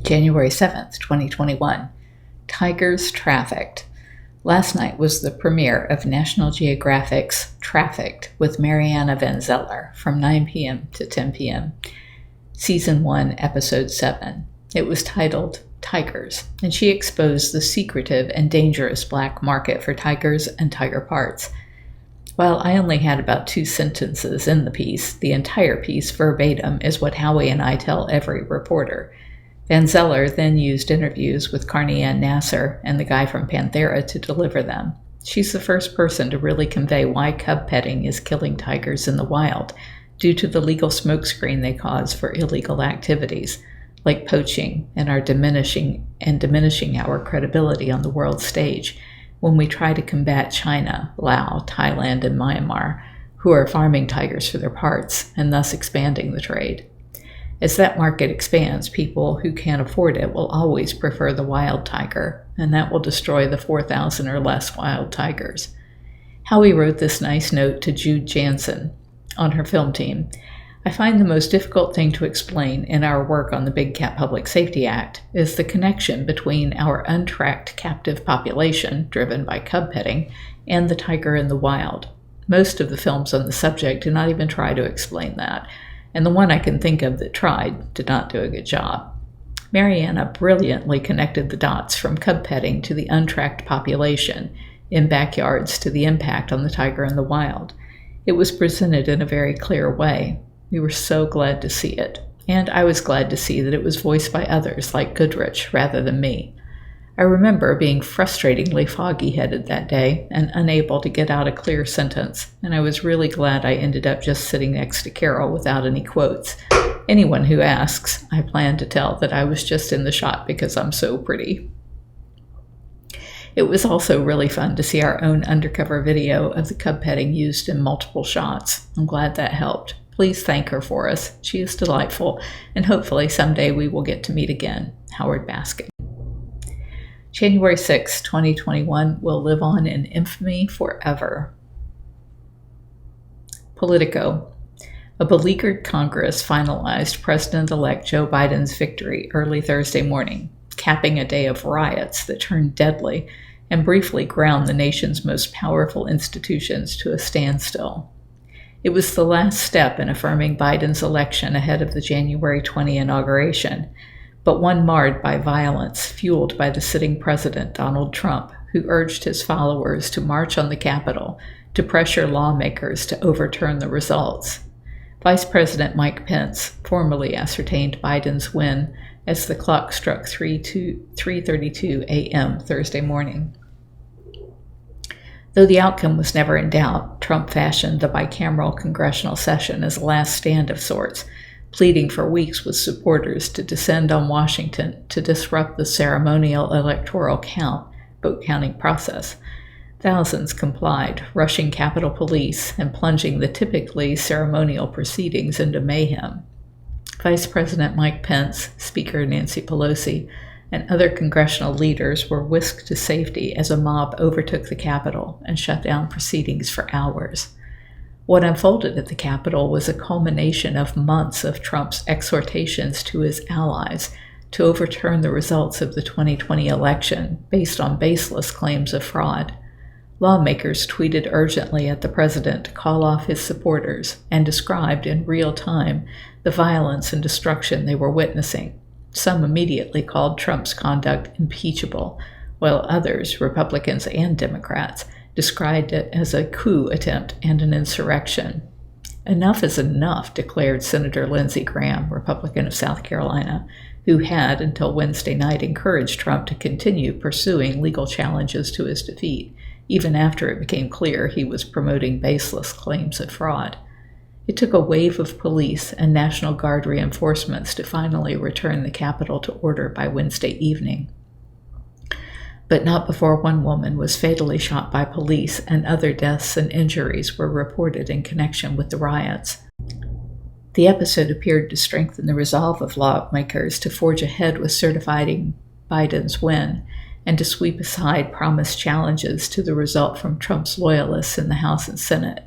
January 7th, 2021. Tigers Trafficked. Last night was the premiere of National Geographic's Trafficked with Mariana van Zeller from 9 p.m. to 10 p.m. Season 1, Episode 7. It was titled Tigers, and she exposed the secretive and dangerous black market for tigers and tiger parts. While I only had about 2 sentences in the piece, the entire piece verbatim is what Howie and I tell every reporter. Van Zeller then used interviews with Carney Anne Nasser and the guy from Panthera to deliver them. She's the first person to really convey why cub petting is killing tigers in the wild, due to the legal smokescreen they cause for illegal activities, like poaching, and are diminishing our credibility on the world stage when we try to combat China, Laos, Thailand, and Myanmar, who are farming tigers for their parts and thus expanding the trade. As that market expands, people who can't afford it will always prefer the wild tiger, and that will destroy the 4,000 or less wild tigers. Howie wrote this nice note to Jude Jansen on her film team. I find the most difficult thing to explain in our work on the Big Cat Public Safety Act is the connection between our untracked captive population, driven by cub petting, and the tiger in the wild. Most of the films on the subject do not even try to explain that, and the one I can think of that tried did not do a good job. Mariana brilliantly connected the dots from cub petting to the untracked population in backyards to the impact on the tiger in the wild. It was presented in a very clear way. We were so glad to see it, and I was glad to see that it was voiced by others like Goodrich rather than me. I remember being frustratingly foggy-headed that day and unable to get out a clear sentence, and I was really glad I ended up just sitting next to Carole without any quotes. Anyone who asks, I plan to tell that I was just in the shot because I'm so pretty. It was also really fun to see our own undercover video of the cub petting used in multiple shots. I'm glad that helped. Please thank her for us. She is delightful, and hopefully someday we will get to meet again. Howard Baskin. January 6, 2021 will live on in infamy forever. Politico. A beleaguered Congress finalized President-elect Joe Biden's victory early Thursday morning, capping a day of riots that turned deadly and briefly ground the nation's most powerful institutions to a standstill. It was the last step in affirming Biden's election ahead of the January 20 inauguration, but one marred by violence fueled by the sitting president, Donald Trump, who urged his followers to march on the Capitol to pressure lawmakers to overturn the results. Vice President Mike Pence formally ascertained Biden's win as the clock struck 3:32 a.m. Thursday morning. Though the outcome was never in doubt, Trump fashioned the bicameral congressional session as a last stand of sorts, pleading for weeks with supporters to descend on Washington to disrupt the ceremonial electoral vote counting process. Thousands complied, rushing Capitol Police and plunging the typically ceremonial proceedings into mayhem. Vice President Mike Pence, Speaker Nancy Pelosi, and other congressional leaders were whisked to safety as a mob overtook the Capitol and shut down proceedings for hours. What unfolded at the Capitol was a culmination of months of Trump's exhortations to his allies to overturn the results of the 2020 election based on baseless claims of fraud. Lawmakers tweeted urgently at the president to call off his supporters and described in real time the violence and destruction they were witnessing. Some immediately called Trump's conduct impeachable, while others, Republicans and Democrats, described it as a coup attempt and an insurrection. Enough is enough, declared Senator Lindsey Graham, Republican of South Carolina, who had, until Wednesday night, encouraged Trump to continue pursuing legal challenges to his defeat, even after it became clear he was promoting baseless claims of fraud. It took a wave of police and National Guard reinforcements to finally return the Capitol to order by Wednesday evening. But not before one woman was fatally shot by police and other deaths and injuries were reported in connection with the riots. The episode appeared to strengthen the resolve of lawmakers to forge ahead with certifying Biden's win and to sweep aside promised challenges to the result from Trump's loyalists in the House and Senate.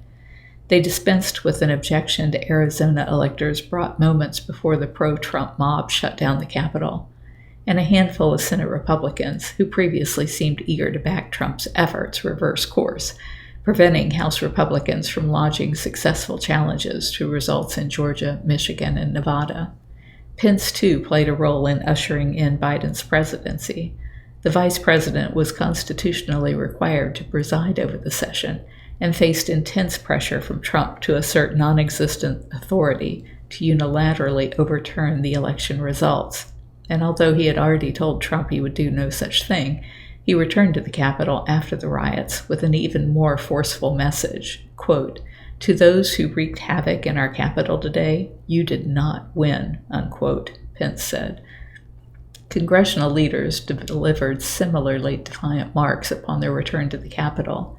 They dispensed with an objection to Arizona electors brought moments before the pro-Trump mob shut down the Capitol. and a handful of Senate Republicans who previously seemed eager to back Trump's efforts reverse course, preventing House Republicans from lodging successful challenges to results in Georgia, Michigan, and Nevada. Pence, too, played a role in ushering in Biden's presidency. The vice president was constitutionally required to preside over the session and faced intense pressure from Trump to assert non-existent authority to unilaterally overturn the election results. And although he had already told Trump he would do no such thing, he returned to the Capitol after the riots with an even more forceful message, quote, "To those who wreaked havoc in our Capitol today, you did not win," unquote, Pence said. Congressional leaders delivered similarly defiant marks upon their return to the Capitol.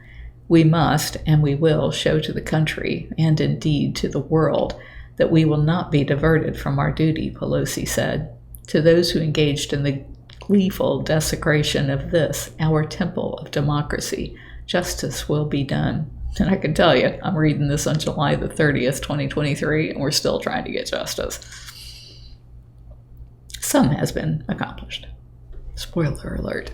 "We must, and we will, show to the country, and indeed to the world, that we will not be diverted from our duty," Pelosi said. "To those who engaged in the gleeful desecration of this, our temple of democracy, justice will be done." And I can tell you, I'm reading this on July the 30th, 2023, and we're still trying to get justice. Some has been accomplished. Spoiler alert.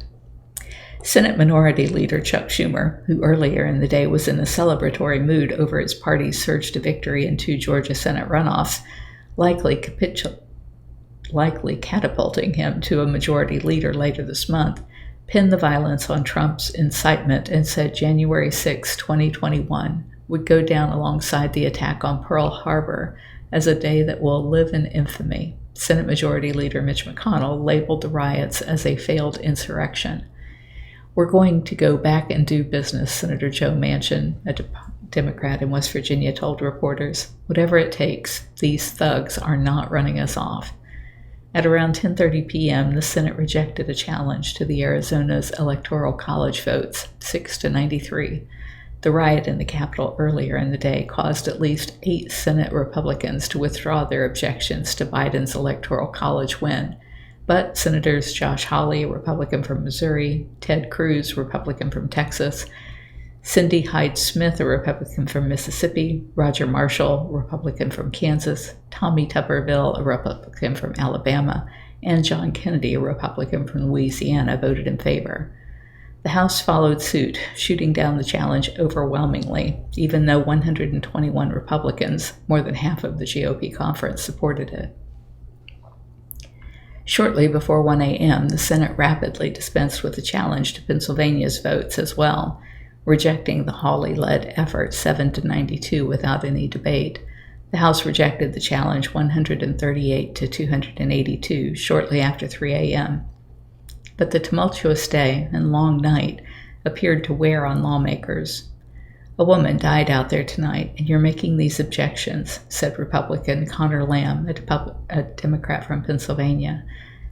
Senate Minority Leader Chuck Schumer, who earlier in the day was in a celebratory mood over his party's surge to victory in 2 Georgia Senate runoffs, likely catapulting him to a majority leader later this month, pinned the violence on Trump's incitement and said January 6, 2021 would go down alongside the attack on Pearl Harbor as a day that will live in infamy. Senate Majority Leader Mitch McConnell labeled the riots as a failed insurrection. "We're going to go back and do business," Senator Joe Manchin, a Democrat in West Virginia, told reporters. "Whatever it takes, these thugs are not running us off." At around 10:30 p.m., the Senate rejected a challenge to the Arizona's Electoral College votes, 6-93. The riot in the Capitol earlier in the day caused at least 8 Senate Republicans to withdraw their objections to Biden's Electoral College win. But Senators Josh Hawley, a Republican from Missouri, Ted Cruz, Republican from Texas, Cindy Hyde-Smith, a Republican from Mississippi, Roger Marshall, Republican from Kansas, Tommy Tuberville, a Republican from Alabama, and John Kennedy, a Republican from Louisiana, voted in favor. The House followed suit, shooting down the challenge overwhelmingly, even though 121 Republicans, more than half of the GOP conference, supported it. Shortly before 1 a.m., the Senate rapidly dispensed with the challenge to Pennsylvania's votes as well, rejecting the Hawley-led effort 7-92 without any debate. The House rejected the challenge 138-282 shortly after 3 a.m. But the tumultuous day and long night appeared to wear on lawmakers. "A woman died out there tonight, and you're making these objections," said Republican Connor Lamb, a Democrat from Pennsylvania,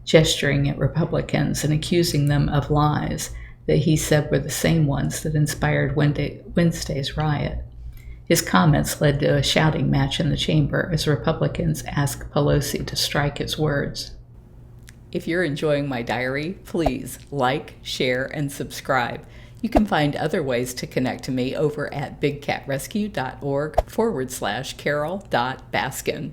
gesturing at Republicans and accusing them of lies that he said were the same ones that inspired Wednesday's riot. His comments led to a shouting match in the chamber as Republicans asked Pelosi to strike his words. If you're enjoying my diary, please like, share, and subscribe. You can find other ways to connect to me over at bigcatrescue.org/Carole.Baskin.